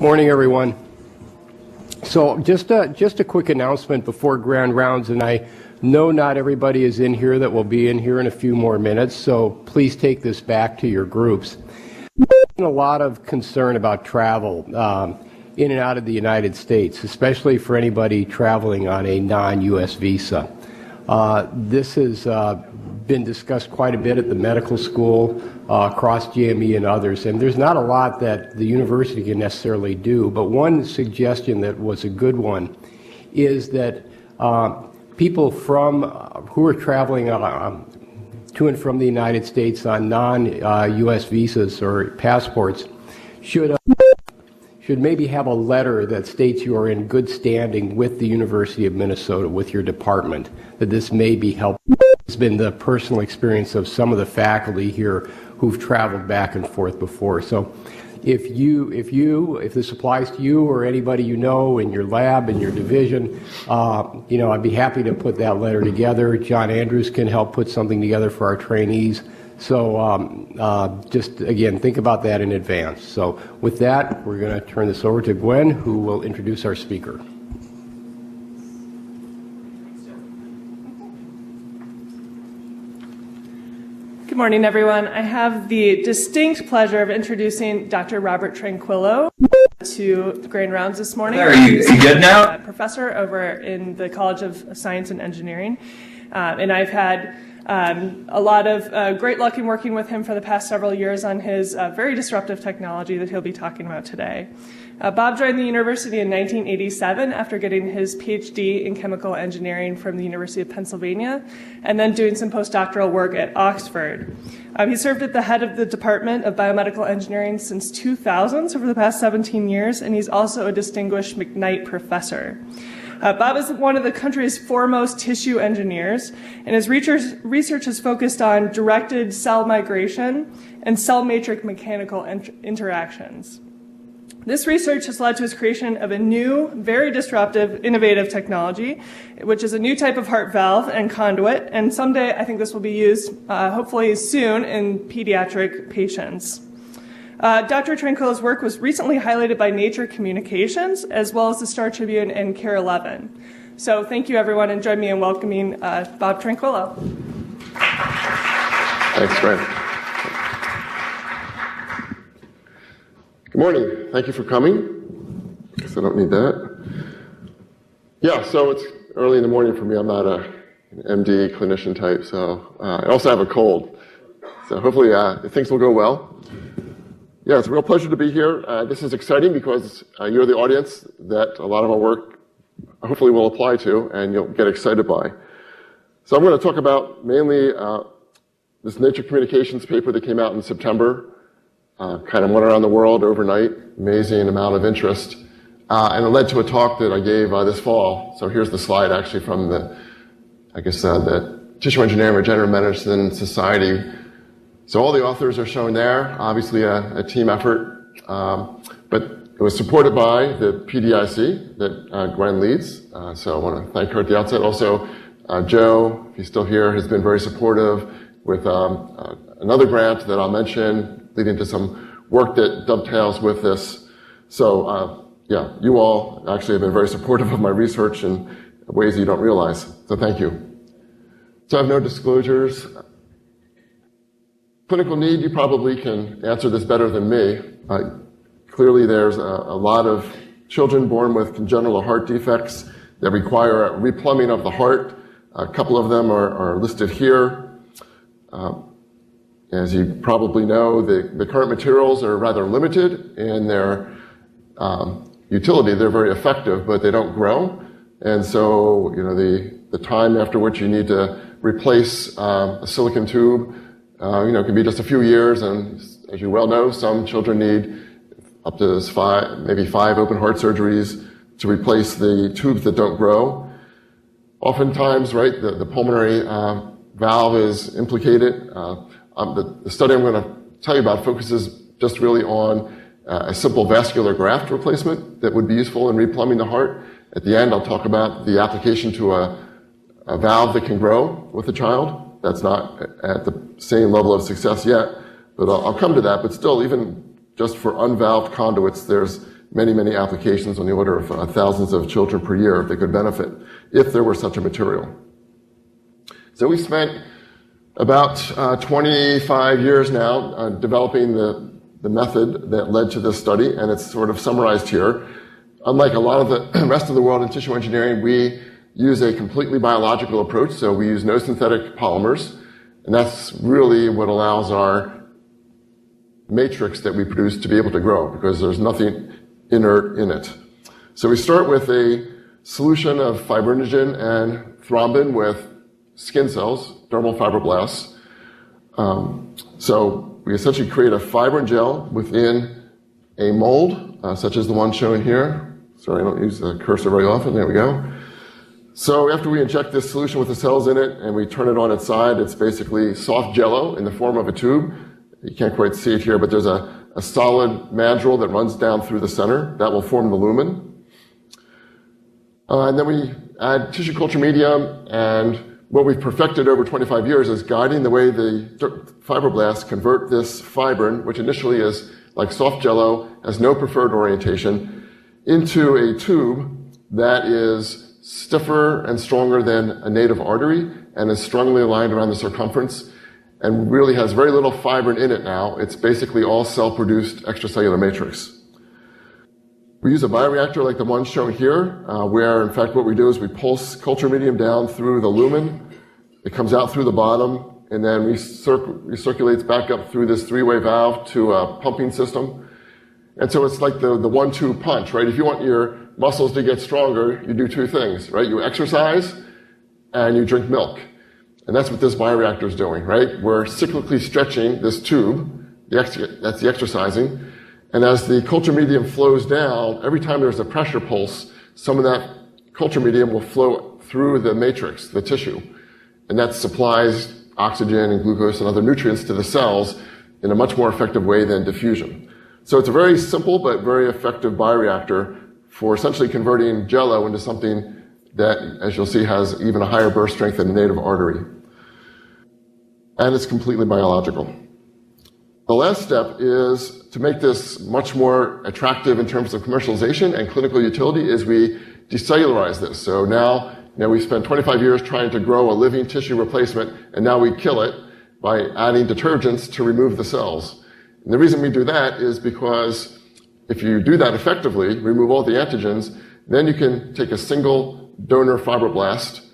Morning, everyone. So just a quick announcement before grand rounds, and I know not everybody is in here that will be in here in a few more minutes, so please take this back to your groups. There's been a lot of concern about travel in and out of the United States, especially for anybody traveling on a non-U.S. visa. This has been discussed quite a bit at the medical school, across GME and others, and there's not a lot that the university can necessarily do, but one suggestion that was a good one is that people who are traveling to and from the United States on non-U.S. visas or passports should maybe have a letter that states you are in good standing with the University of Minnesota, with your department, that this may be helpful. It's been the personal experience of some of the faculty here who've traveled back and forth before. So if this applies to you or anybody you know in your lab, in your division, I'd be happy to put that letter together. John Andrews can help put something together for our trainees. So just, again, think about that in advance. So with that, we're going to turn this over to Gwen, who will introduce our speaker. Good morning, everyone. I have the distinct pleasure of introducing Dr. Robert Tranquillo to the grand rounds this morning. Are you good now? Professor over in the College of Science and Engineering. And I've had a lot of great luck in working with him for the past several years on his very disruptive technology that he'll be talking about today. Bob joined the university in 1987 after getting his PhD in chemical engineering from the University of Pennsylvania and then doing some postdoctoral work at Oxford. He served at the head of the Department of Biomedical Engineering since 2000, so for the past 17 years, and he's also a distinguished McKnight professor. Bob is one of the country's foremost tissue engineers, and his research is focused on directed cell migration and cell matrix mechanical interactions. This research has led to his creation of a new, very disruptive, innovative technology, which is a new type of heart valve and conduit, and someday I think this will be used, hopefully soon, in pediatric patients. Dr. Tranquillo's work was recently highlighted by Nature Communications, as well as the Star Tribune and Care 11. So thank you, everyone, and join me in welcoming Bob Tranquillo. Thanks, Grant. Good morning. Thank you for coming. I guess I don't need that. Yeah, so it's early in the morning for me. I'm not an MD clinician type, so I also have a cold. So hopefully things will go well. Yeah, it's a real pleasure to be here. This is exciting because you're the audience that a lot of our work hopefully will apply to and you'll get excited by. So I'm going to talk about mainly this Nature Communications paper that came out in September. Kind of went around the world overnight, amazing amount of interest. And it led to a talk that I gave this fall. So here's the slide actually from the Tissue Engineering Regenerative Medicine Society. So all the authors are shown there, obviously a team effort, but it was supported by the PDIC that Gwen leads. So I want to thank her at the outset. Also, Joe, if he's still here, has been very supportive with another grant that I'll mention, leading to some work that dovetails with this. So yeah, you all actually have been very supportive of my research in ways you don't realize. So thank you. So I have no disclosures. Clinical need, you probably can answer this better than me. Clearly there's a lot of children born with congenital heart defects that require a replumbing of the heart. A couple of them are listed here. As you probably know, the current materials are rather limited in their utility. They're very effective, but they don't grow. And so, the time after which you need to replace a silicon tube, can be just a few years. And as you well know, some children need up to maybe five open heart surgeries to replace the tubes that don't grow. Oftentimes, right, the pulmonary valve is implicated. The study I'm going to tell you about focuses just really on a simple vascular graft replacement that would be useful in replumbing the heart. At the end, I'll talk about the application to a valve that can grow with the child. That's not at the same level of success yet, but I'll come to that. But still, even just for unvalved conduits, there's many, many applications on the order of thousands of children per year that could benefit if there were such a material. So we spent about 25 years now developing the method that led to this study, and it's sort of summarized here. Unlike a lot of the rest of the world in tissue engineering, we use a completely biological approach, so we use no synthetic polymers, and that's really what allows our matrix that we produce to be able to grow, because there's nothing inert in it. So we start with a solution of fibrinogen and thrombin with skin cells, dermal fibroblasts. So we essentially create a fibrin gel within a mold, such as the one shown here. Sorry, I don't use the cursor very often. There we go. So after we inject this solution with the cells in it and we turn it on its side, it's basically soft jello in the form of a tube. You can't quite see it here, but there's a solid mandrel that runs down through the center. That will form the lumen. And then we add tissue culture medium, and what we've perfected over 25 years is guiding the way the fibroblasts convert this fibrin, which initially is like soft jello, has no preferred orientation, into a tube that is stiffer and stronger than a native artery and is strongly aligned around the circumference and really has very little fibrin in it now. It's basically all cell-produced extracellular matrix. We use a bioreactor like the one shown here, where in fact what we do is we pulse culture medium down through the lumen. It comes out through the bottom and then recirculates back up through this three-way valve to a pumping system. And so it's like the 1-2 punch, right? If you want your muscles to get stronger, you do two things, right? You exercise and you drink milk. And that's what this bioreactor is doing, right? We're cyclically stretching this tube, that's the exercising. And as the culture medium flows down, every time there's a pressure pulse, some of that culture medium will flow through the matrix, the tissue. And that supplies oxygen and glucose and other nutrients to the cells in a much more effective way than diffusion. So it's a very simple but very effective bioreactor for essentially converting jello into something that, as you'll see, has even a higher burst strength than a native artery. And it's completely biological. The last step is to make this much more attractive in terms of commercialization and clinical utility is we decellularize this. So now we spent 25 years trying to grow a living tissue replacement, and now we kill it by adding detergents to remove the cells. And the reason we do that is because if you do that effectively, remove all the antigens, then you can take a single donor fibroblast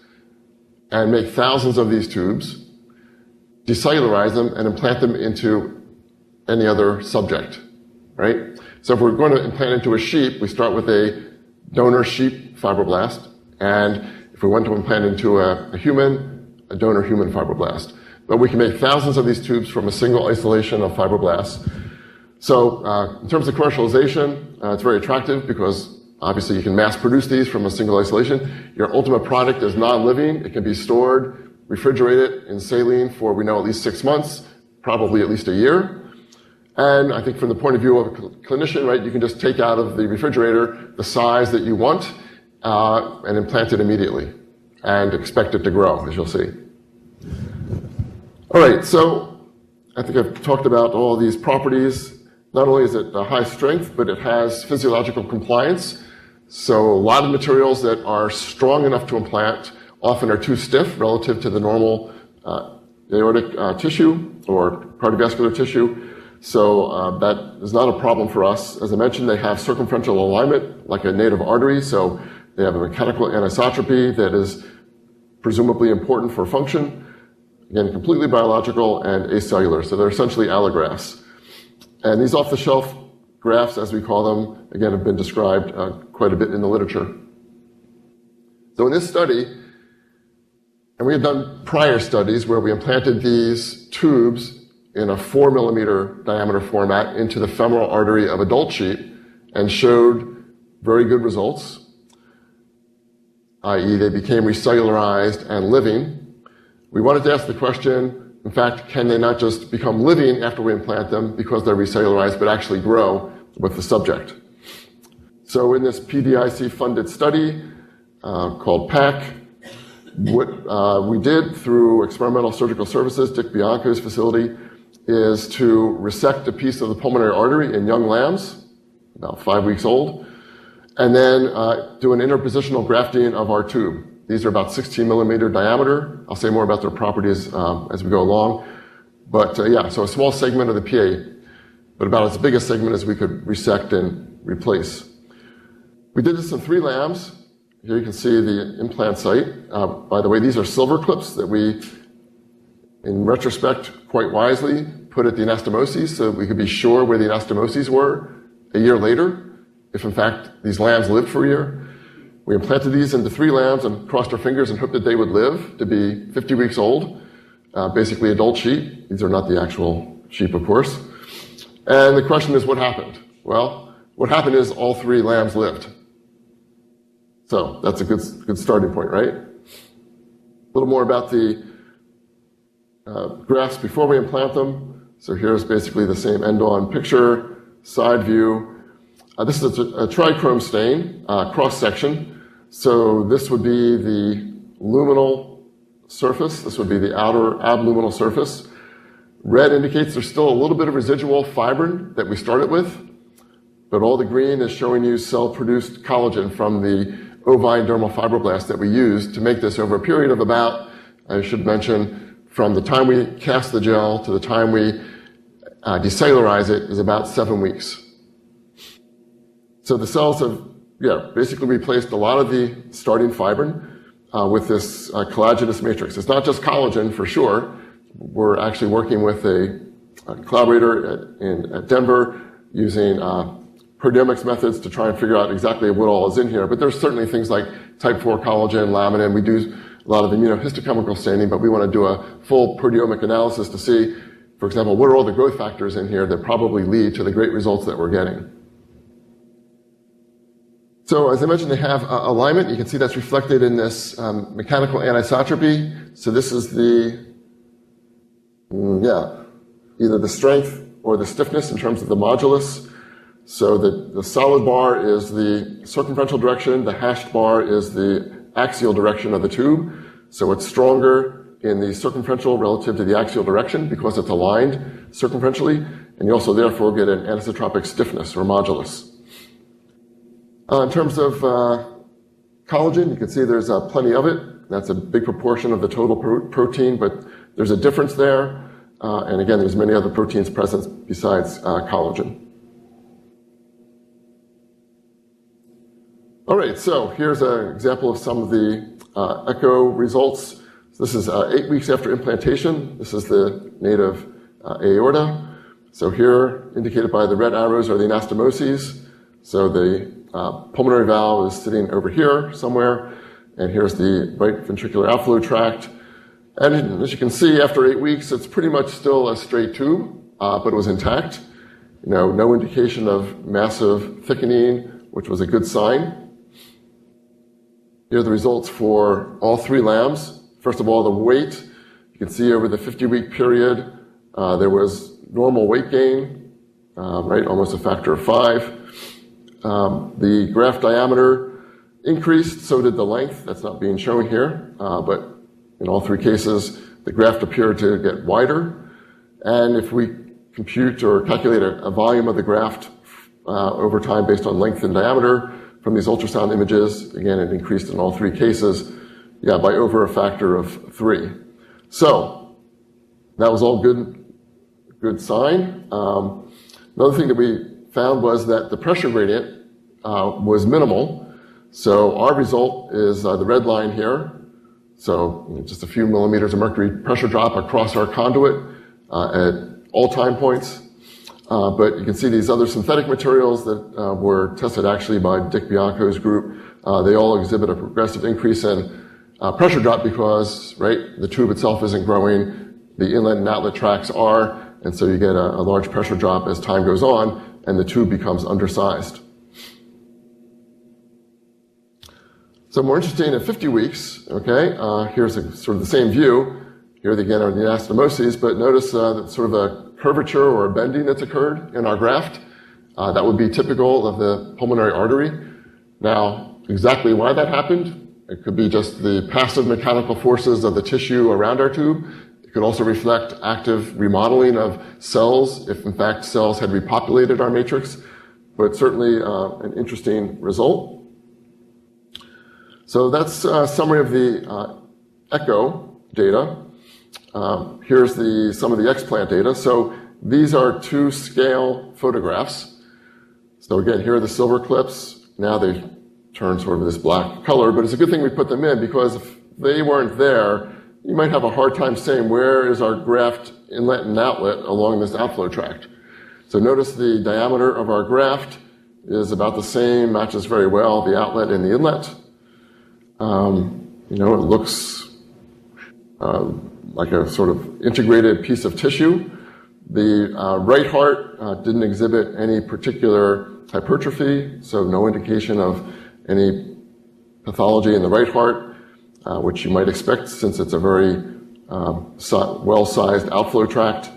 and make thousands of these tubes, decellularize them, and implant them into any other subject, right? So if we're going to implant into a sheep, we start with a donor sheep fibroblast, and if we want to implant into a human, a donor human fibroblast. But we can make thousands of these tubes from a single isolation of fibroblasts. So in terms of commercialization, it's very attractive because obviously you can mass produce these from a single isolation. Your ultimate product is non-living. It can be stored, refrigerated in saline for, we know, at least 6 months, probably at least a year. And I think from the point of view of a clinician, right, you can just take out of the refrigerator the size that you want and implant it immediately and expect it to grow, as you'll see. All right, so I think I've talked about all these properties. Not only is it high strength, but it has physiological compliance. So a lot of materials that are strong enough to implant often are too stiff relative to the normal aortic tissue or cardiovascular tissue. So that is not a problem for us. As I mentioned, they have circumferential alignment like a native artery. So they have a mechanical anisotropy that is presumably important for function. Again, completely biological and acellular. So they're essentially allografts. And these off-the-shelf grafts, as we call them, again, have been described quite a bit in the literature. So in this study, and we had done prior studies where we implanted these tubes in a 4 millimeter diameter format into the femoral artery of adult sheep and showed very good results, i.e. they became recellularized and living. We wanted to ask the question, in fact, can they not just become living after we implant them because they're recellularized, but actually grow with the subject? So in this PDIC-funded study called PAC, what we did through Experimental Surgical Services, Dick Bianco's facility, is to resect a piece of the pulmonary artery in young lambs. about 5 weeks old, and then do an interpositional grafting of our tube. These are about 16 millimeter diameter. I'll say more about their properties as we go along. But yeah, so a small segment of the PA, but about as big a segment as we could resect and replace. We did this in 3 lambs. Here you can see the implant site. By the way, these are silver clips that we, in retrospect, quite wisely put at the anastomoses so that we could be sure where the anastomoses were a year later, if in fact these lambs lived for a year. We implanted these into 3 lambs and crossed our fingers and hoped that they would live to be 50 weeks old, basically adult sheep. These are not the actual sheep, of course. And the question is, what happened? Well, what happened is all 3 lambs lived. So that's a good starting point, right? A little more about the grafts before we implant them. So here's basically the same end-on picture, side view. This is a trichrome stain, cross-section. So this would be the luminal surface. This would be the outer abluminal surface. Red indicates there's still a little bit of residual fibrin that we started with, but all the green is showing you cell-produced collagen from the ovine dermal fibroblasts that we used to make this over a period of about, I should mention, from the time we cast the gel to the time we decellularize it is about 7 weeks. So the cells have, basically replaced a lot of the starting fibrin with this collagenous matrix. It's not just collagen for sure. We're actually working with a collaborator at Denver using proteomics methods to try and figure out exactly what all is in here. But there's certainly things like type 4 collagen, laminin. We do a lot of immunohistochemical staining, but we want to do a full proteomic analysis to see, for example, what are all the growth factors in here that probably lead to the great results that we're getting. So as I mentioned, they have alignment. You can see that's reflected in this mechanical anisotropy. So this is the, either the strength or the stiffness in terms of the modulus. So the solid bar is the circumferential direction. The hashed bar is the axial direction of the tube. So it's stronger in the circumferential relative to the axial direction because it's aligned circumferentially. And you also therefore get an anisotropic stiffness or modulus. In terms of collagen, you can see there's plenty of it. That's a big proportion of the total protein, but there's a difference there. And again, there's many other proteins present besides collagen. All right, so here's an example of some of the echo results. This is 8 weeks after implantation. This is the native aorta. So here, indicated by the red arrows, are the anastomoses. So the pulmonary valve is sitting over here somewhere, and here's the right ventricular outflow tract. And as you can see, after 8 weeks, it's pretty much still a straight tube, but it was intact. No indication of massive thickening, which was a good sign. Here are the results for all 3 lambs. First of all, the weight. You can see over the 50-week period, there was normal weight gain, right, almost a factor of 5. The graft diameter increased, so did the length. That's not being shown here, but in all 3 cases, the graft appeared to get wider. And if we compute or calculate a volume of the graft over time based on length and diameter from these ultrasound images, again, it increased in all 3 cases, by over a factor of 3. So that was all good sign. Another thing that we found was that the pressure gradient was minimal. So our result is the red line here. So just a few millimeters of mercury pressure drop across our conduit at all time points. But you can see these other synthetic materials that were tested actually by Dick Bianco's group. They all exhibit a progressive increase in pressure drop because, right, the tube itself isn't growing, the inlet and outlet tracts are, and so you get a large pressure drop as time goes on, and the tube becomes undersized. So more interesting at 50 weeks, okay, here's sort of the same view. Here again are the anastomoses, but notice sort of a curvature or a bending that's occurred in our graft. That would be typical of the pulmonary artery. Now, exactly why that happened, it could be just the passive mechanical forces of the tissue around our tube. It could also reflect active remodeling of cells, if in fact cells had repopulated our matrix. but certainly an interesting result. So that's a summary of the echo data. Here's some of the explant data. So these are 2-scale photographs. So again, here are the silver clips. Now they turn sort of this black color, but it's a good thing we put them in, because if they weren't there, you might have a hard time saying where is our graft inlet and outlet along this outflow tract. So notice the diameter of our graft is about the same, matches very well the outlet and the inlet. It looks like a sort of integrated piece of tissue. The right heart didn't exhibit any particular hypertrophy, so no indication of any pathology in the right heart, which you might expect since it's a very well-sized outflow tract.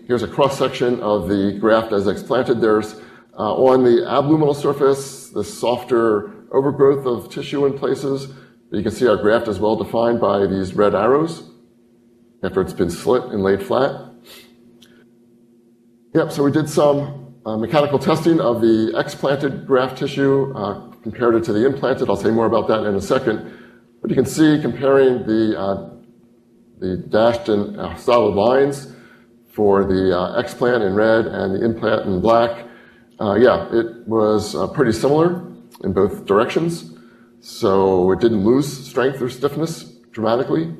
Here's a cross-section of the graft as explanted. There's on the abluminal surface, the softer overgrowth of tissue in places. You can see our graft is well defined by these red arrows after it's been slit and laid flat. Yep, so we did some mechanical testing of the explanted graft tissue, compared it to the implanted. I'll say more about that in a second. But you can see, comparing the dashed and solid lines for the explant in red and the implant in black, it was pretty similar in both directions. So it didn't lose strength or stiffness dramatically.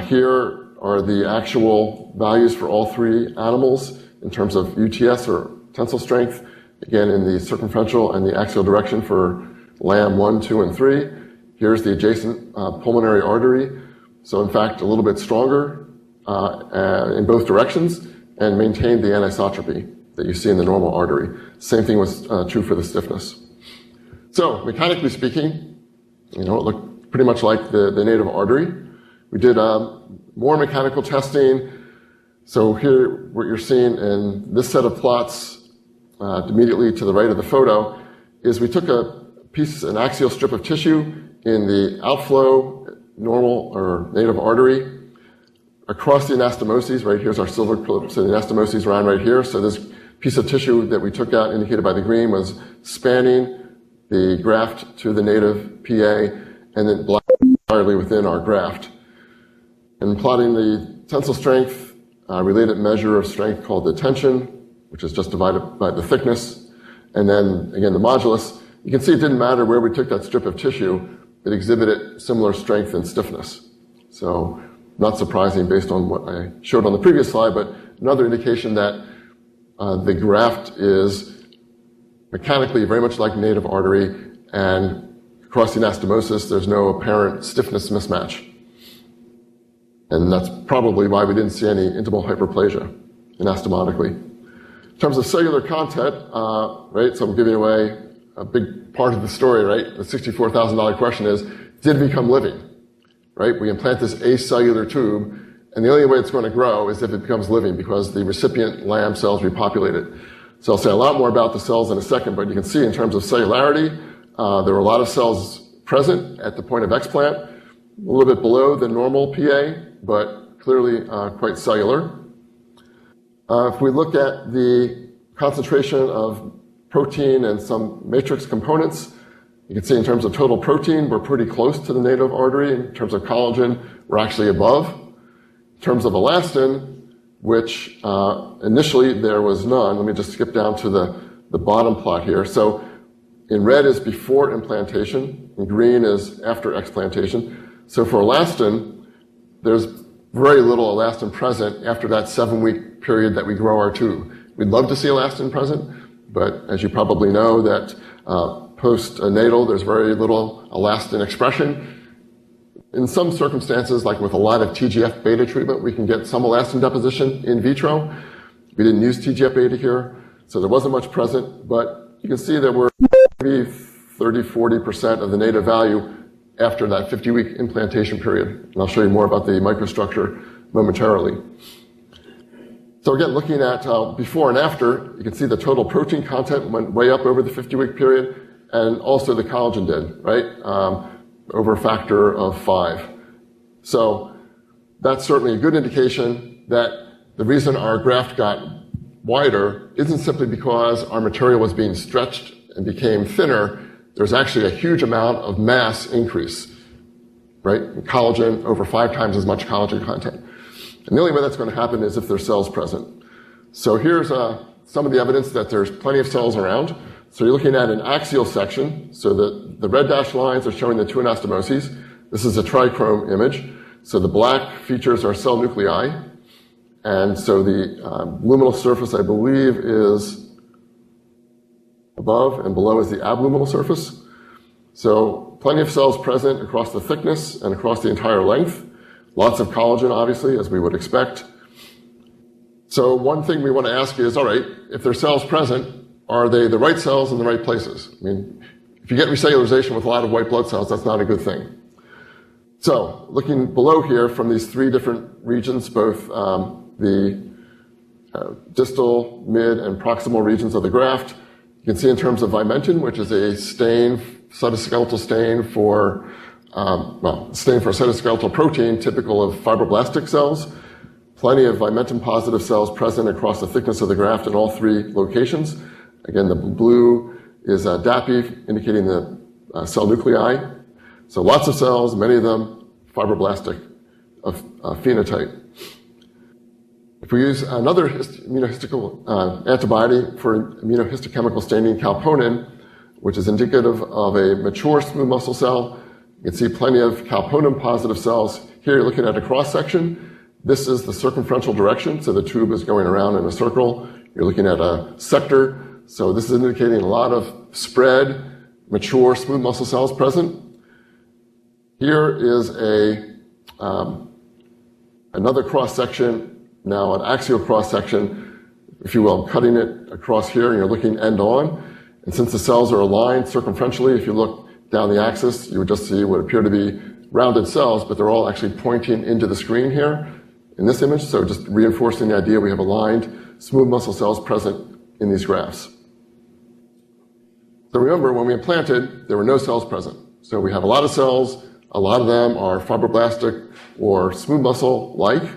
Here are the actual values for all 3 animals in terms of UTS or tensile strength, again in the circumferential and the axial direction for lamb 1, 2, and 3. Here's the adjacent pulmonary artery. So in fact, a little bit stronger in both directions, and maintained the anisotropy that you see in the normal artery. Same thing was true for the stiffness. So mechanically speaking, it looked pretty much like the native artery. We did more mechanical testing. So here, what you're seeing in this set of plots immediately to the right of the photo is we took an axial strip of tissue in the outflow normal or native artery across the anastomoses. Right here's our silver clip, so the anastomoses ran right here. So this piece of tissue that we took out, indicated by the green, was spanning the graft to the native PA, and then black entirely within our graft. And plotting the tensile strength, related measure of strength called the tension, which is just divided by the thickness, and then again the modulus. You can see it didn't matter where we took that strip of tissue, it exhibited similar strength and stiffness. So not surprising based on what I showed on the previous slide, but another indication that the graft is mechanically very much like native artery, and across the anastomosis there's no apparent stiffness mismatch. And that's probably why we didn't see any intimal hyperplasia anastomotically. In terms of cellular content, right, so I'm giving away a big part of the story, right? The $64,000 question is, did it become living? Right? We implant this acellular tube, and the only way it's going to grow is if it becomes living, because the recipient lamb cells repopulate it. So I'll say a lot more about the cells in a second, but you can see in terms of cellularity, there were a lot of cells present at the point of explant, a little bit below the normal PA, but clearly quite cellular. If we look at the concentration of protein and some matrix components, you can see in terms of total protein, we're pretty close to the native artery. In terms of collagen, we're actually above. In terms of elastin, which initially there was none. Let me just skip down to the bottom plot here. So in red is before implantation, in green is after explantation. So for elastin, there's very little elastin present after that 7-week period that we grow our tube. We'd love to see elastin present, but as you probably know, that postnatal, there's very little elastin expression. In some circumstances, like with a lot of TGF-beta treatment, we can get some elastin deposition in vitro. We didn't use TGF-beta here, so there wasn't much present, but you can see that we're maybe 30-40% of the native value after that 50-week implantation period. And I'll show you more about the microstructure momentarily. So again, looking at before and after, you can see the total protein content went way up over the 50-week period, and also the collagen did, right? Over a factor of 5. So that's certainly a good indication that the reason our graft got wider isn't simply because our material was being stretched and became thinner. There's actually a huge amount of mass increase, right? Collagen, over 5 times as much collagen content. And the only way that's going to happen is if there's cells present. So here's some of the evidence that there's plenty of cells around. So you're looking at an axial section. So the red dashed lines are showing the 2 anastomoses. This is a trichrome image. So the black features are cell nuclei. And so the luminal surface, I believe, is above, and below is the abluminal surface. So plenty of cells present across the thickness and across the entire length. Lots of collagen, obviously, as we would expect. So one thing we want to ask is, all right, if there's cells present, are they the right cells in the right places? I mean, if you get recellularization with a lot of white blood cells, that's not a good thing. So looking below here from these 3 different regions, both the distal, mid, and proximal regions of the graft, you can see in terms of vimentin, which is a stain, cytoskeletal stain for, stain for a cytoskeletal protein typical of fibroblastic cells. Plenty of vimentin-positive cells present across the thickness of the graft in all 3 locations. Again, the blue is DAPI, indicating the cell nuclei. So lots of cells, many of them fibroblastic of phenotype. If we use another immunohistochemical antibody for immunohistochemical staining, calponin, which is indicative of a mature smooth muscle cell, you can see plenty of calponin-positive cells. Here you're looking at a cross-section. This is the circumferential direction, so the tube is going around in a circle. You're looking at a sector, so this is indicating a lot of spread, mature smooth muscle cells present. Here is another cross-section, now an axial cross-section, if you will, cutting it across here, and you're looking end-on. And since the cells are aligned circumferentially, if you look down the axis, you would just see what appear to be rounded cells, but they're all actually pointing into the screen here in this image, so just reinforcing the idea we have aligned smooth muscle cells present in these grafts. So remember, when we implanted, there were no cells present. So we have a lot of cells. A lot of them are fibroblastic or smooth muscle-like.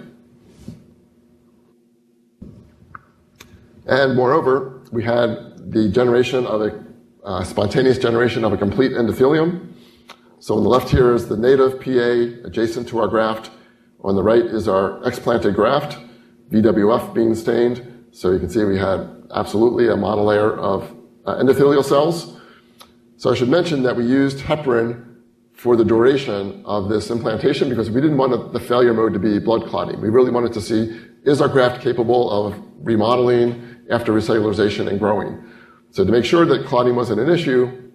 And moreover, we had the generation of a spontaneous generation of a complete endothelium. So on the left here is the native PA adjacent to our graft. On the right is our explanted graft, VWF being stained. So you can see we had absolutely a monolayer of endothelial cells. So I should mention that we used heparin for the duration of this implantation because we didn't want the failure mode to be blood clotting. We really wanted to see, is our graft capable of remodeling after recellularization and growing? So to make sure that clotting wasn't an issue,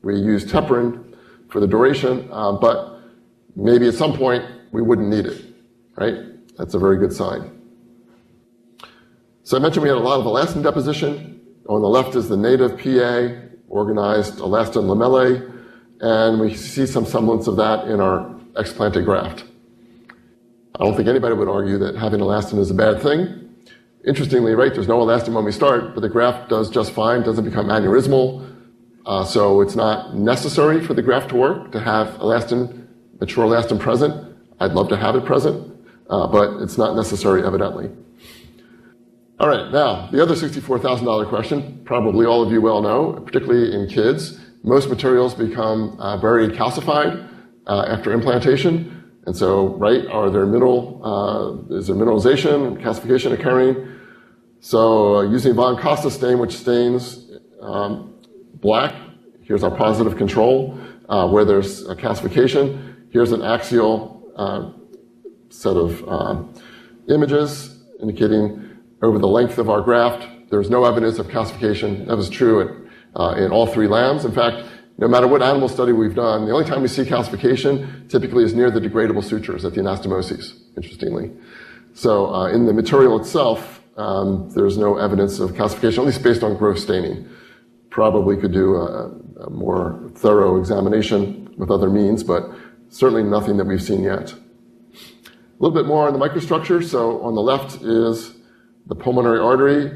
we used heparin for the duration, but maybe at some point we wouldn't need it, right? That's a very good sign. So I mentioned we had a lot of elastin deposition. On the left is the native PA, organized elastin lamellae, and we see some semblance of that in our explanted graft. I don't think anybody would argue that having elastin is a bad thing. Interestingly, right, there's no elastin when we start, but the graft does just fine, doesn't become aneurysmal, so it's not necessary for the graft to work to have elastin, mature elastin present. I'd love to have it present, but it's not necessary, evidently. All right, now, the other $64,000 question, probably all of you well know, particularly in kids, most materials become very calcified after implantation. And so, right, is there mineralization, calcification occurring? So using von Costa stain, which stains black, here's our positive control, where there's a calcification. Here's an axial set of images indicating over the length of our graft, there's no evidence of calcification. That was true in all 3 lambs. In fact, no matter what animal study we've done, the only time we see calcification typically is near the degradable sutures at the anastomoses, interestingly. So in the material itself, there's no evidence of calcification, at least based on growth staining. Probably could do a more thorough examination with other means, but certainly nothing that we've seen yet. A little bit more on the microstructure. So on the left is the pulmonary artery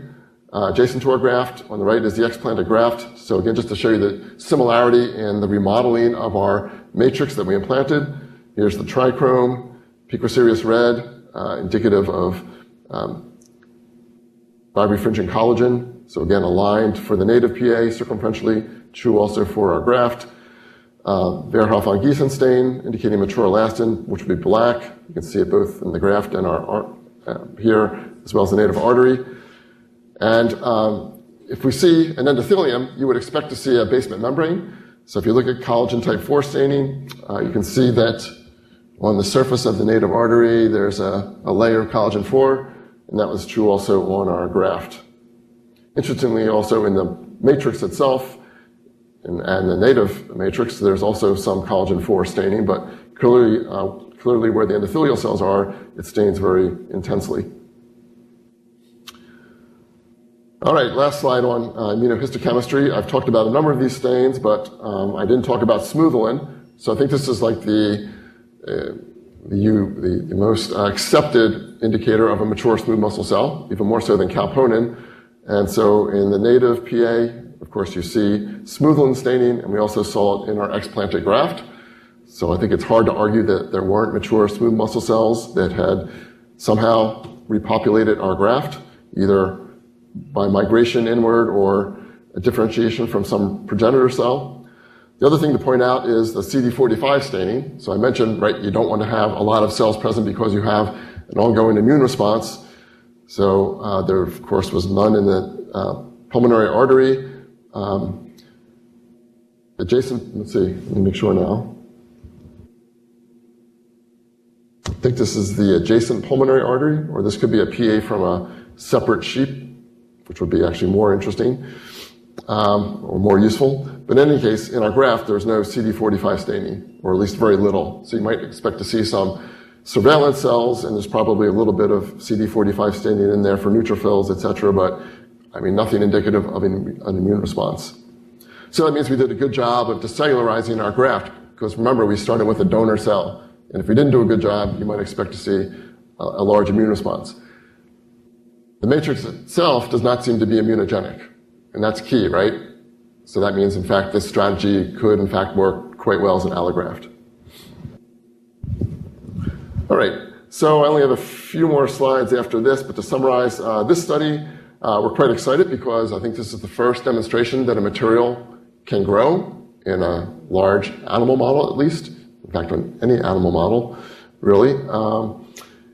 adjacent to our graft. On the right is the explanted graft. So again, just to show you the similarity in the remodeling of our matrix that we implanted. Here's the trichrome, picoserous red, indicative of birefringent collagen, so again aligned for the native PA circumferentially, true also for our graft. Verhoff von Giesen stain indicating mature elastin, which would be black. You can see it both in the graft and our here, as well as the native artery. And if we see an endothelium, you would expect to see a basement membrane. So if you look at collagen type 4 staining, you can see that on the surface of the native artery, there's a layer of collagen 4, and that was true also on our graft. Interestingly, also in the matrix itself, and the native matrix, there's also some collagen 4 staining, but clearly where the endothelial cells are, it stains very intensely. All right, last slide on immunohistochemistry. I've talked about a number of these stains, but I didn't talk about smoothulin. So I think this is like the most accepted indicator of a mature smooth muscle cell, even more so than calponin. And so in the native PA, of course, you see smoothulin staining, and we also saw it in our explanted graft. So I think it's hard to argue that there weren't mature smooth muscle cells that had somehow repopulated our graft, either by migration inward or a differentiation from some progenitor cell. The other thing to point out is the Cd45 staining. So I mentioned, right, you don't want to have a lot of cells present because you have an ongoing immune response. So there, of course, was none in the pulmonary artery. Adjacent, let's see, let me make sure now. I think this is the adjacent pulmonary artery, or this could be a PA from a separate sheep, which would be actually more interesting or more useful. But in any case, in our graft, there's no CD45 staining, or at least very little. So you might expect to see some surveillance cells, and there's probably a little bit of CD45 staining in there for neutrophils, et cetera, but I mean, nothing indicative of an immune response. So that means we did a good job of decellularizing our graft, because remember, we started with a donor cell. And if we didn't do a good job, you might expect to see a large immune response. The matrix itself does not seem to be immunogenic, and that's key, right? So that means, in fact, this strategy could, in fact, work quite well as an allograft. All right, so I only have a few more slides after this, but to summarize this study, we're quite excited because I think this is the first demonstration that a material can grow in a large animal model, at least. In fact, on any animal model, really.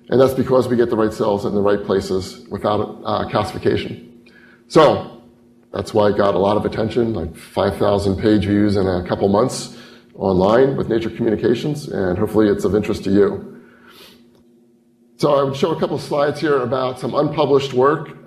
And that's because we get the right cells in the right places without calcification. So that's why it got a lot of attention, like 5,000 page views in a couple months online with Nature Communications, and hopefully it's of interest to you. So I would show a couple of slides here about some unpublished work,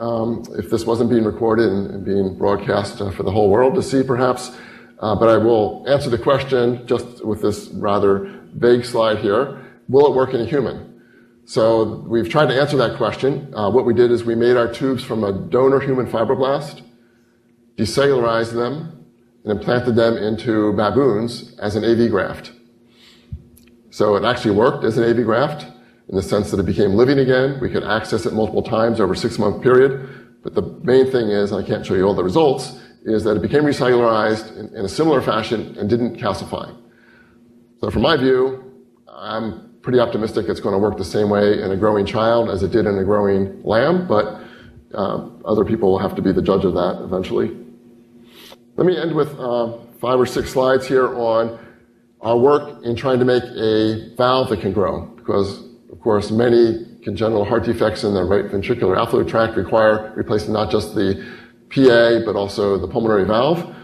if this wasn't being recorded and being broadcast for the whole world to see, perhaps. But I will answer the question just with this rather vague slide here. Will it work in a human? So we've tried to answer that question. What we did is we made our tubes from a donor human fibroblast, decellularized them, and implanted them into baboons as an AV graft. So it actually worked as an AV graft in the sense that it became living again. We could access it multiple times over a 6-month period. But the main thing is, and I can't show you all the results, is that it became recellularized in a similar fashion and didn't calcify. So from my view, I'm pretty optimistic it's going to work the same way in a growing child as it did in a growing lamb, but other people will have to be the judge of that eventually. Let me end with 5 or 6 slides here on our work in trying to make a valve that can grow, because, of course, many congenital heart defects in the right ventricular outflow tract require replacing not just the PA, but also the pulmonary valve.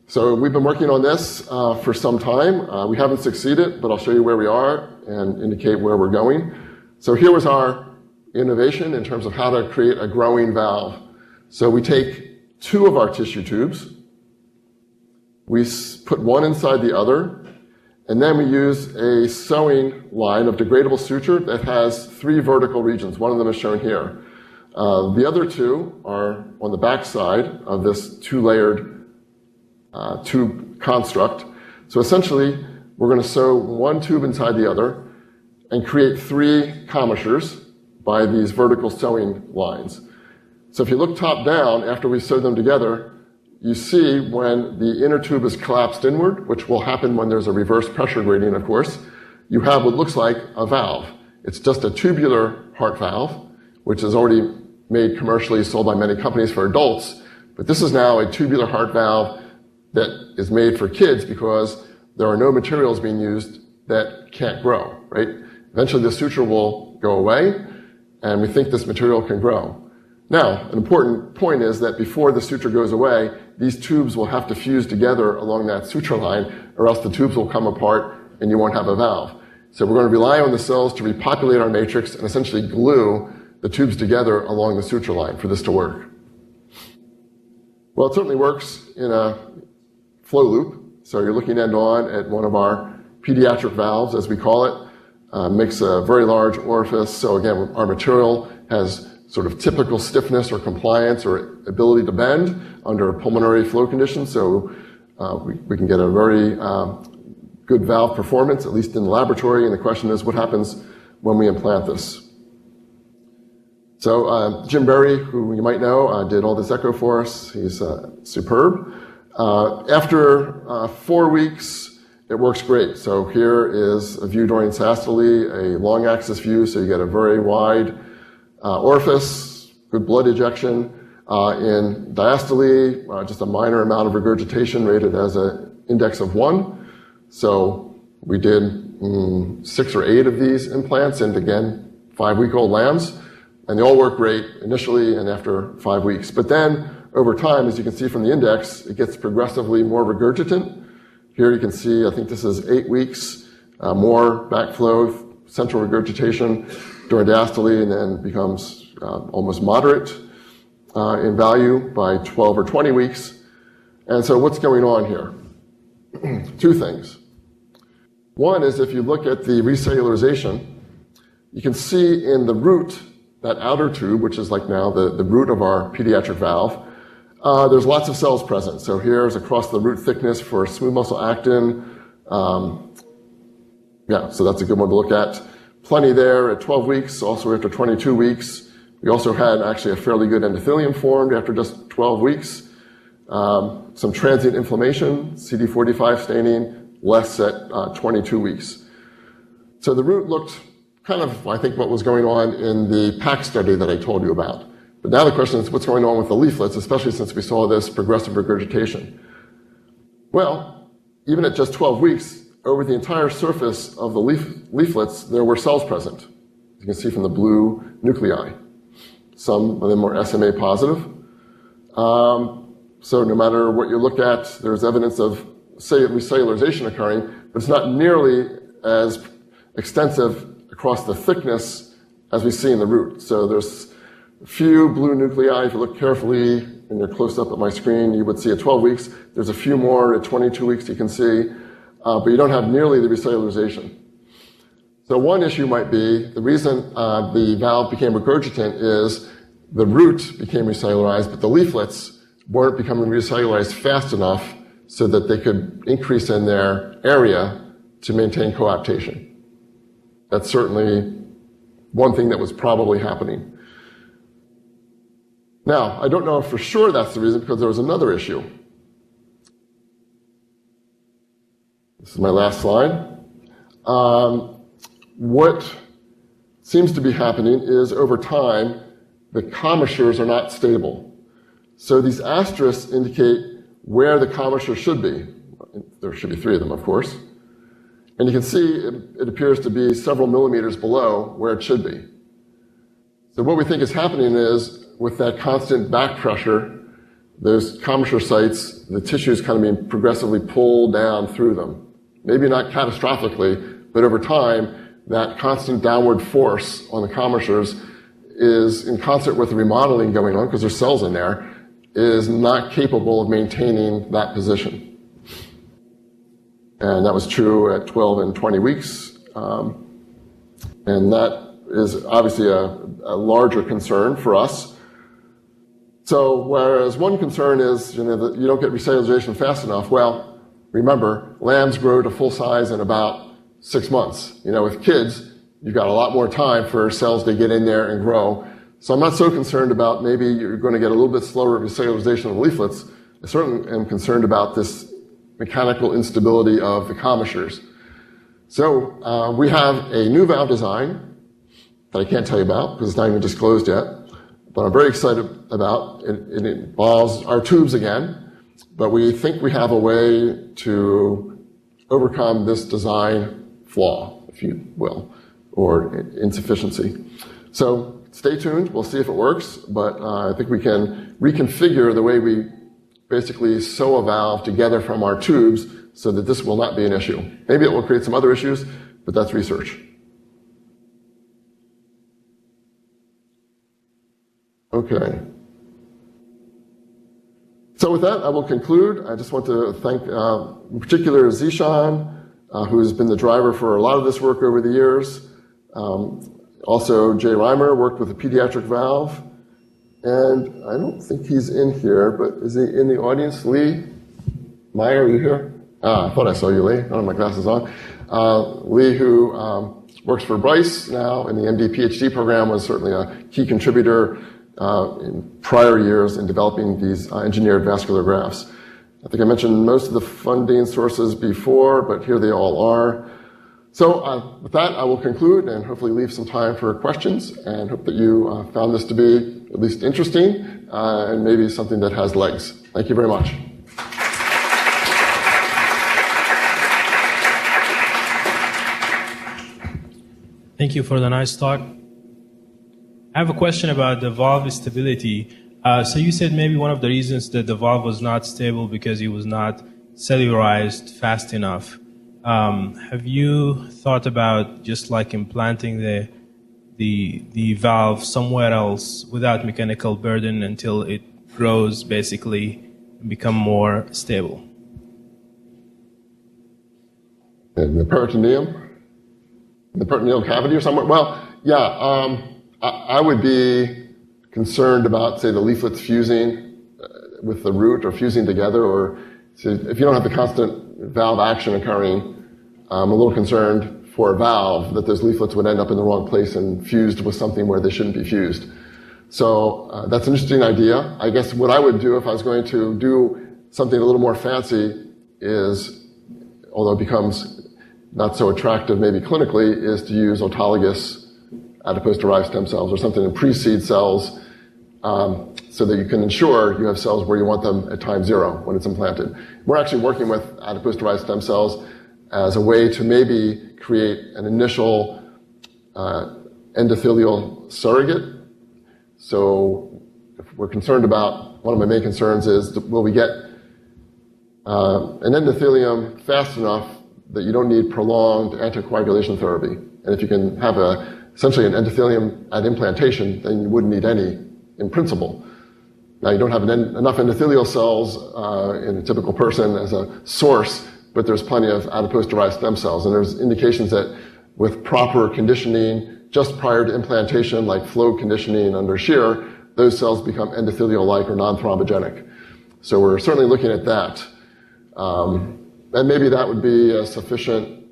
So we've been working on this for some time. We haven't succeeded, but I'll show you where we are and indicate where we're going. So here was our innovation in terms of how to create a growing valve. So we take 2 of our tissue tubes, we put one inside the other, and then we use a sewing line of degradable suture that has 3 vertical regions. One of them is shown here. The other 2 are on the back side of this 2-layered tube construct. So essentially, we're going to sew one tube inside the other and create 3 commissures by these vertical sewing lines. So if you look top down, after we sew them together, you see when the inner tube is collapsed inward, which will happen when there's a reverse pressure gradient, of course, you have what looks like a valve. It's just a tubular heart valve, which is already made commercially, sold by many companies for adults. But this is now a tubular heart valve that is made for kids because there are no materials being used that can't grow, right? Eventually the suture will go away, and we think this material can grow. Now, an important point is that before the suture goes away, these tubes will have to fuse together along that suture line, or else the tubes will come apart and you won't have a valve. So we're going to rely on the cells to repopulate our matrix and essentially glue the tubes together along the suture line for this to work. Well, it certainly works in a flow loop. So you're looking end on at one of our pediatric valves, as we call it. Makes a very large orifice. So again, our material has sort of typical stiffness or compliance or ability to bend under pulmonary flow conditions. So we can get a very good valve performance, at least in the laboratory. And the question is, what happens when we implant this? So Jim Berry, who you might know, did all this echo for us. He's superb. After 4 weeks, it works great. So here is a view during systole, a long axis view, so you get a very wide orifice, good blood ejection. In diastole, just a minor amount of regurgitation rated as an index of 1. So we did 6 or 8 of these implants, and again, 5-week-old lambs, and they all work great initially and after 5 weeks. But then, over time, as you can see from the index, it gets progressively more regurgitant. Here you can see, I think this is 8 weeks, more backflow, central regurgitation during diastole, and then becomes almost moderate in value by 12 or 20 weeks. And so what's going on here? 2 things. One is if you look at the recellularization, you can see in the root, that outer tube, which is like now the root of our pediatric valve, there's lots of cells present. So here's across the root thickness for smooth muscle actin. So that's a good one to look at. Plenty there at 12 weeks, also after 22 weeks. We also had actually a fairly good endothelium formed after just 12 weeks. Some transient inflammation, Cd45 staining, less at 22 weeks. So the root looked kind of, I think, what was going on in the PAC study that I told you about. But now the question is, what's going on with the leaflets, especially since we saw this progressive regurgitation? Well, even at just 12 weeks, over the entire surface of the leaflets, there were cells present. You can see from the blue nuclei. Some of them were SMA positive. So no matter what you look at, there's evidence of recellularization occurring, but it's not nearly as extensive across the thickness as we see in the root. So there's a few blue nuclei. If you look carefully and you're close up at my screen, you would see at 12 weeks. There's a few more at 22 weeks you can see, but you don't have nearly the recellularization. So one issue might be the reason the valve became regurgitant is the root became recellularized, but the leaflets weren't becoming recellularized fast enough so that they could increase in their area to maintain coaptation. That's certainly one thing that was probably happening. Now, I don't know if for sure that's the reason because there was another issue. This is my last slide. What seems to be happening is over time, the commissures are not stable. So these asterisks indicate where the commissure should be. There should be 3 of them, of course. And you can see it appears to be several millimeters below where it should be. So what we think is happening is with that constant back pressure, those commissure sites, the tissue is kind of being progressively pulled down through them. Maybe not catastrophically, but over time, that constant downward force on the commissures is in concert with the remodeling going on, because there's cells in there, is not capable of maintaining that position. And that was true at 12 and 20 weeks. And that is obviously a larger concern for us. So whereas one concern is, that you don't get recellularization fast enough, well, remember, lambs grow to full size in about 6 months. With kids, you've got a lot more time for cells to get in there and grow. So I'm not so concerned about maybe you're going to get a little bit slower recellularization of the leaflets. I certainly am concerned about this mechanical instability of the commissures. So we have a new valve design that I can't tell you about because it's not even disclosed yet. what I'm very excited about. It involves our tubes again, but we think we have a way to overcome this design flaw, if you will, or insufficiency. So stay tuned. We'll see if it works, but I think we can reconfigure the way we basically sew a valve together from our tubes so that this will not be an issue. Maybe it will create some other issues, but that's research. Okay. So with that, I will conclude. I just want to thank, in particular, Zishan, who's been the driver for a lot of this work over the years. Also, Jay Reimer worked with a pediatric valve. And I don't think he's in here, but is he in the audience? Lee Meyer, are you here? I thought I saw you, Lee. I don't have my glasses on. Lee, who works for Bryce now in the MD PhD program, was certainly a key contributor in prior years in developing these engineered vascular grafts. I think I mentioned most of the funding sources before, but here they all are. So with that, I will conclude and hopefully leave some time for questions, and hope that you found this to be at least interesting and maybe something that has legs. Thank you very much. Thank you for the nice talk. I have a question about the valve stability. So you said maybe one of the reasons that the valve was not stable because it was not cellularized fast enough. Have you thought about just like implanting the valve somewhere else without mechanical burden until it grows basically and become more stable? In the peritoneum? The peritoneal cavity or somewhere? Well, yeah, I would be concerned about, say, the leaflets fusing with the root or fusing together, or say, if you don't have the constant valve action occurring, I'm a little concerned for a valve that those leaflets would end up in the wrong place and fused with something where they shouldn't be fused. So that's an interesting idea. I guess what I would do if I was going to do something a little more fancy is, although it becomes not so attractive maybe clinically, is to use autologous adipose-derived stem cells or something in pre-seed cells so that you can ensure you have cells where you want them at time zero when it's implanted. We're actually working with adipose-derived stem cells as a way to maybe create an initial endothelial surrogate. So if we're concerned about, one of my main concerns is, will we get an endothelium fast enough that you don't need prolonged anticoagulation therapy? And if you can have essentially an endothelium at implantation, then you wouldn't need any in principle. Now, you don't have enough endothelial cells in a typical person as a source, but there's plenty of adipose-derived stem cells. And there's indications that with proper conditioning just prior to implantation, like flow conditioning under shear, those cells become endothelial-like or non-thrombogenic. So we're certainly looking at that. And maybe that would be a sufficient,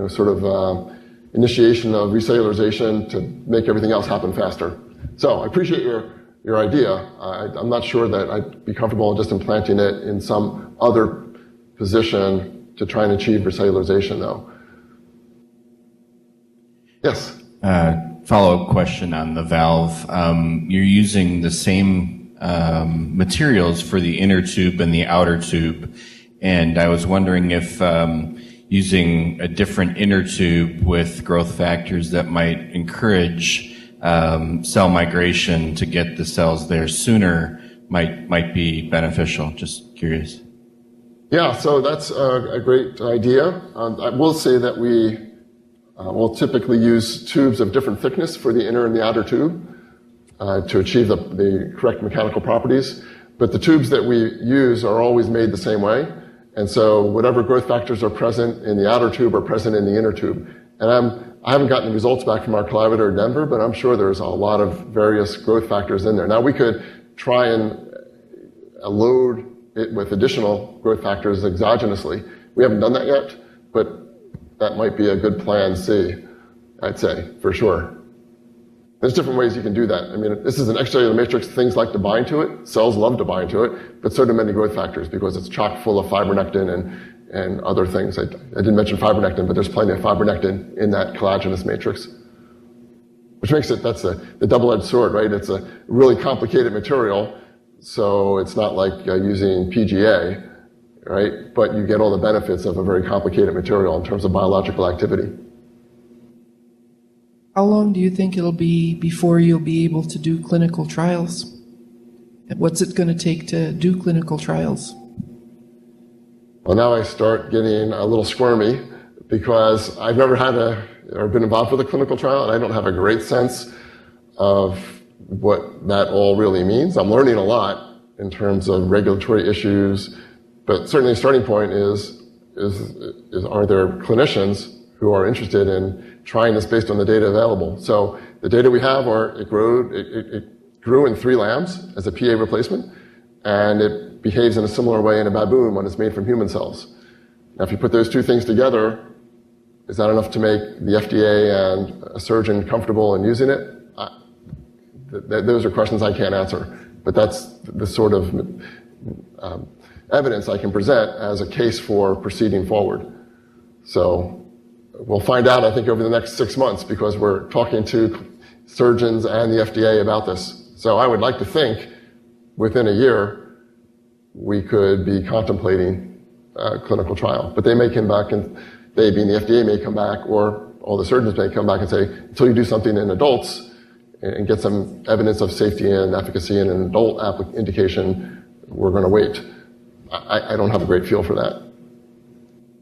sort of initiation of recellularization to make everything else happen faster. So I appreciate your idea. I'm not sure that I'd be comfortable just implanting it in some other position to try and achieve recellularization, though. Yes? Follow-up question on the valve. You're using the same materials for the inner tube and the outer tube, and I was wondering if using a different inner tube with growth factors that might encourage cell migration to get the cells there sooner might be beneficial. Just curious. Yeah, so that's a great idea. I will say that we will typically use tubes of different thickness for the inner and the outer tube to achieve the correct mechanical properties. But the tubes that we use are always made the same way. And so whatever growth factors are present in the outer tube are present in the inner tube. And I haven't gotten the results back from our collaborator in Denver, but I'm sure there's a lot of various growth factors in there. Now, we could try and load it with additional growth factors exogenously. We haven't done that yet, but that might be a good plan C, I'd say, for sure. There's different ways you can do that. I mean, this is an extracellular matrix. Things like to bind to it. Cells love to bind to it, but so do many growth factors because it's chock full of fibronectin and other things. I didn't mention fibronectin, but there's plenty of fibronectin in that collagenous matrix. which makes it, that's the double-edged sword, right? It's a really complicated material, so it's not like using PGA, right? But you get all the benefits of a very complicated material in terms of biological activity. How long do you think it'll be before you'll be able to do clinical trials? And what's it going to take to do clinical trials? Well, now I start getting a little squirmy because I've never had or been involved with a clinical trial, and I don't have a great sense of what that all really means. I'm learning a lot in terms of regulatory issues, but certainly the starting point is are there clinicians who are interested in trying this based on the data available? So the data we have it grew in 3 lambs as a PA replacement, and it behaves in a similar way in a baboon when it's made from human cells. Now, if you put those 2 things together, is that enough to make the FDA and a surgeon comfortable in using it? Those are questions I can't answer, but that's the sort of evidence I can present as a case for proceeding forward. So we'll find out, I think, over the next 6 months, because we're talking to surgeons and the FDA about this. So I would like to think within a year we could be contemplating a clinical trial. But they may come back, and they, being the FDA, may come back, or all the surgeons may come back and say, until you do something in adults and get some evidence of safety and efficacy in an adult indication, we're going to wait. I don't have a great feel for that.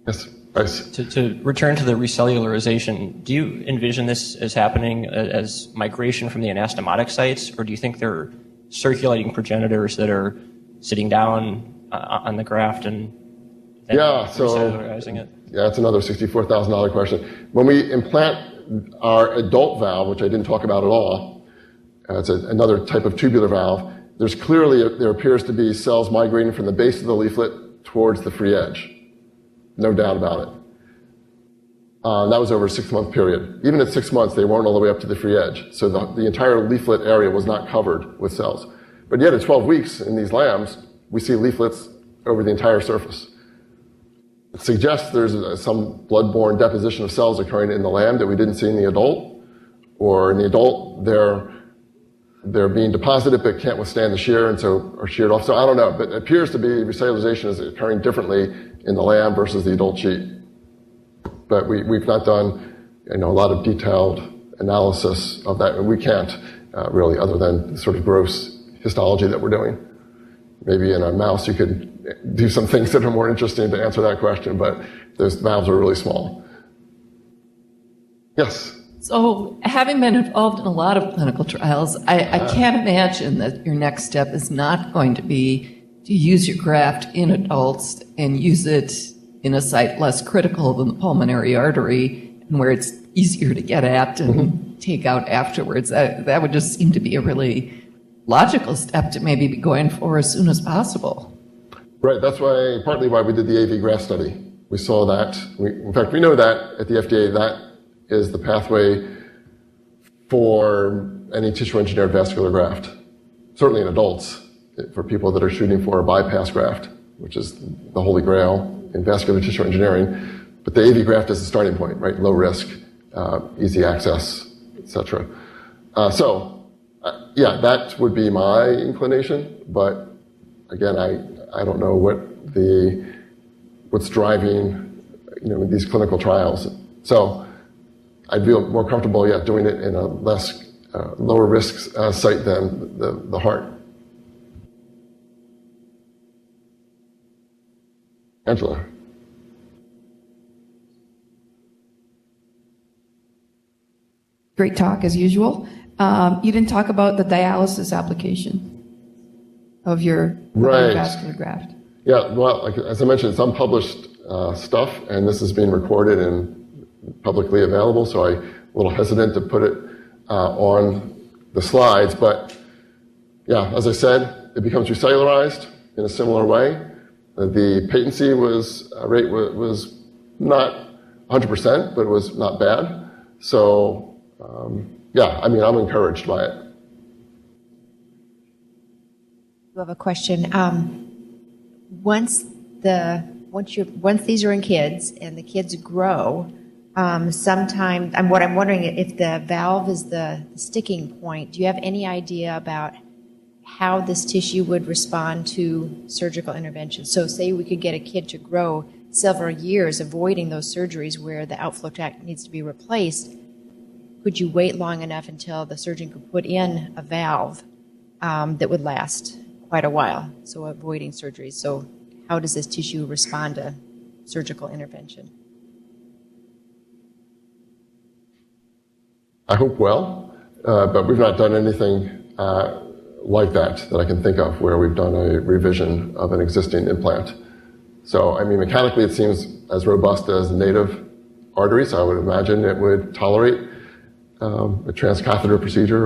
Yes, Bryce? To return to the recellularization, do you envision this as happening as migration from the anastomotic sites, or do you think they're circulating progenitors that are sitting down on the graft and recellularizing it? Yeah, that's another $64,000 question. When we implant our adult valve, which I didn't talk about at all, it's another type of tubular valve, there appears to be cells migrating from the base of the leaflet towards the free edge. No doubt about it. That was over a 6-month period. Even at 6 months, they weren't all the way up to the free edge. So the entire leaflet area was not covered with cells. But yet at 12 weeks in these lambs, we see leaflets over the entire surface. It suggests there's some blood-borne deposition of cells occurring in the lamb that we didn't see in the adult, or in the adult, they're being deposited but can't withstand the shear and so are sheared off. So I don't know, but it appears to be recellularization is occurring differently in the lamb versus the adult sheep. But we've not done a lot of detailed analysis of that, and we can't really, other than the sort of gross histology that we're doing. Maybe in a mouse you could do some things that are more interesting to answer that question, but those valves are really small. Yes? So, having been involved in a lot of clinical trials, I can't imagine that your next step is not going to be to use your graft in adults and use it in a site less critical than the pulmonary artery, and where it's easier to get at and take out afterwards. That would just seem to be a really logical step to maybe be going for as soon as possible. Right, that's partly why we did the AV graft study. We saw that. In fact, we know that at the FDA that is the pathway for any tissue-engineered vascular graft, certainly in adults, for people that are shooting for a bypass graft, which is the holy grail in vascular tissue engineering. But the AV graft is the starting point, right? Low risk, easy access, etc. Yeah, that would be my inclination. But again, I don't know what's driving these clinical trials. So I'd feel more comfortable, doing it in a lower risk site than the heart. Angela. Great talk, as usual. You didn't talk about the dialysis application of your vascular graft. Yeah, well, as I mentioned, it's unpublished stuff, and this is being recorded and publicly available, so I'm a little hesitant to put it on the slides. But yeah, as I said, it becomes recellularized in a similar way. The patency rate was not 100%, but it was not bad. So, I'm encouraged by it. I have a question. Once these are in kids and the kids grow, what I'm wondering, if the valve is the sticking point, do you have any idea about how this tissue would respond to surgical intervention? So say we could get a kid to grow several years avoiding those surgeries where the outflow tract needs to be replaced. Could you wait long enough until the surgeon could put in a valve that would last quite a while, so avoiding surgeries? So how does this tissue respond to surgical intervention? I hope well, but we've not done anything like that I can think of where we've done a revision of an existing implant. So, I mean, mechanically it seems as robust as native arteries. I would imagine it would tolerate a transcatheter procedure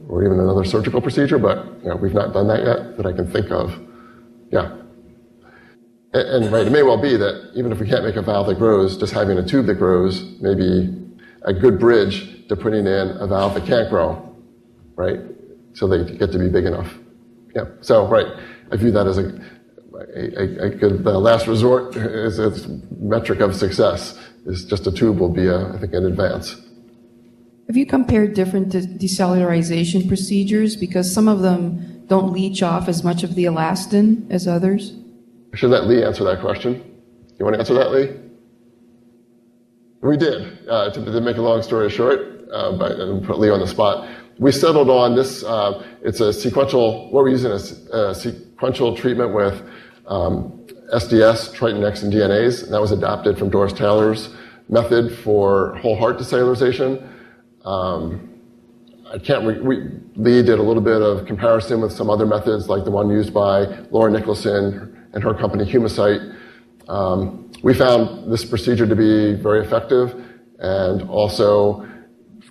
or even another surgical procedure, but we've not done that yet that I can think of. Yeah. And right, it may well be that even if we can't make a valve that grows, just having a tube that grows may be a good bridge to putting in a valve that can't grow, right? So they get to be big enough. Yeah. So, right, I view that as a good last resort, as a metric of success. Is just a tube will be, I think, an advance. Have you compared different decellularization procedures? Because some of them don't leach off as much of the elastin as others. I should let Lee answer that question. You want to answer that, Lee? We did. To make a long story short, and put Lee on the spot, we settled on this. It's a sequential. What we're using is a sequential treatment with SDS, Triton X, and DNAs, and that was adapted from Doris Taylor's method for whole heart decellularization. Lee did a little bit of comparison with some other methods, like the one used by Laura Nicholson and her company Humacyte. We found this procedure to be very effective, and also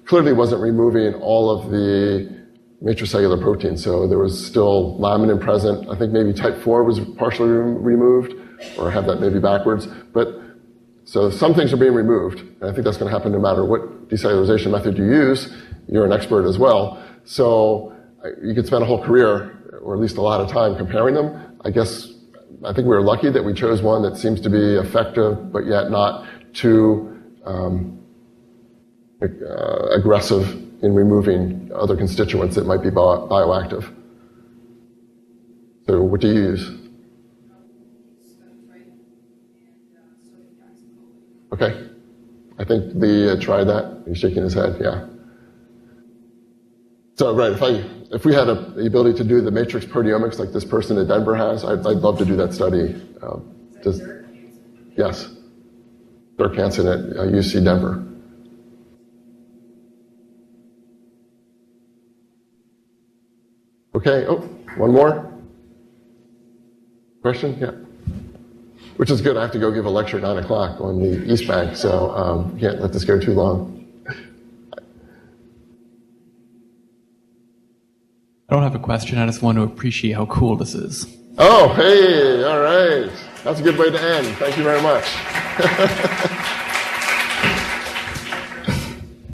clearly wasn't removing all of the matricellular protein. So there was still laminin present. I think maybe type 4 was partially removed, or I have that maybe backwards. But so some things are being removed, and I think that's going to happen no matter what decellularization method you use. You're an expert as well. So you could spend a whole career, or at least a lot of time, comparing them. I think we were lucky that we chose one that seems to be effective, but yet not too aggressive in removing other constituents that might be bioactive. So what do you use? Okay. I think Lee tried that. He's shaking his head, yeah. So, right, if we had the ability to do the matrix proteomics like this person at Denver has, I'd love to do that study. Yes. Dirk Hansen at UC Denver. Okay, one more? Question? Yeah. Which is good. I have to go give a lecture at 9 o'clock on the East Bank, so can't let this go too long. I don't have a question. I just want to appreciate how cool this is. Oh, hey, all right. That's a good way to end. Thank you very much.